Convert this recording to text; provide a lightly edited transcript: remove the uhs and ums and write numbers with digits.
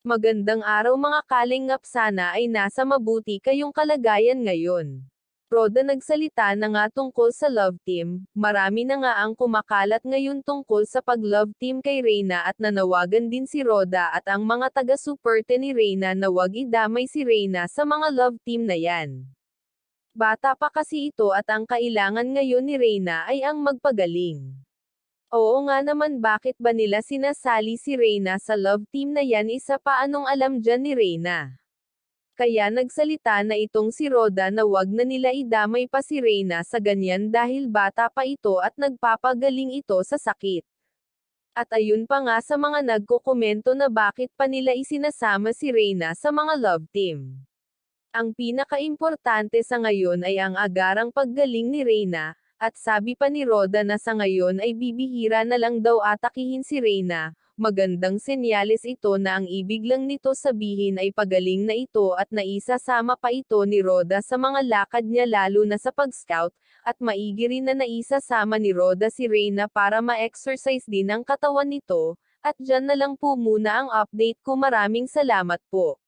Magandang araw mga kalingap, sana ay nasa mabuti kayong kalagayan ngayon. Roda nagsalita na nga tungkol sa love team, marami na nga ang kumakalat ngayon tungkol sa pag-love team kay Reyna at nanawagan din si Roda at ang mga taga-supporte ni Reyna na wag idamay si Reyna sa mga love team na yan. Bata pa kasi ito at ang kailangan ngayon ni Reyna ay ang magpagaling. Oo nga naman, bakit ba nila sinasali si Reyna sa love team na yan, isa pa anong alam dyan ni Reyna? Kaya nagsalita na itong si Roda na wag na nila idamay pa si Reyna sa ganyan dahil bata pa ito at nagpapagaling ito sa sakit. At ayun pa nga sa mga nagkokomento na bakit pa nila isinasama si Reyna sa mga love team. Ang pinaka-importante sa ngayon ay ang agarang paggaling ni Reyna, at sabi pa ni Roda na sa ngayon ay bibihira na lang daw atakihin si Reyna. Magandang senyales ito na ang ibig lang nito sabihin ay pagaling na ito at naisasama pa ito ni Roda sa mga lakad niya lalo na sa pag-scout, at maigi rin na naisasama ni Roda si Reyna para ma-exercise din ang katawan nito. At dyan na lang po muna ang update ko, maraming salamat po.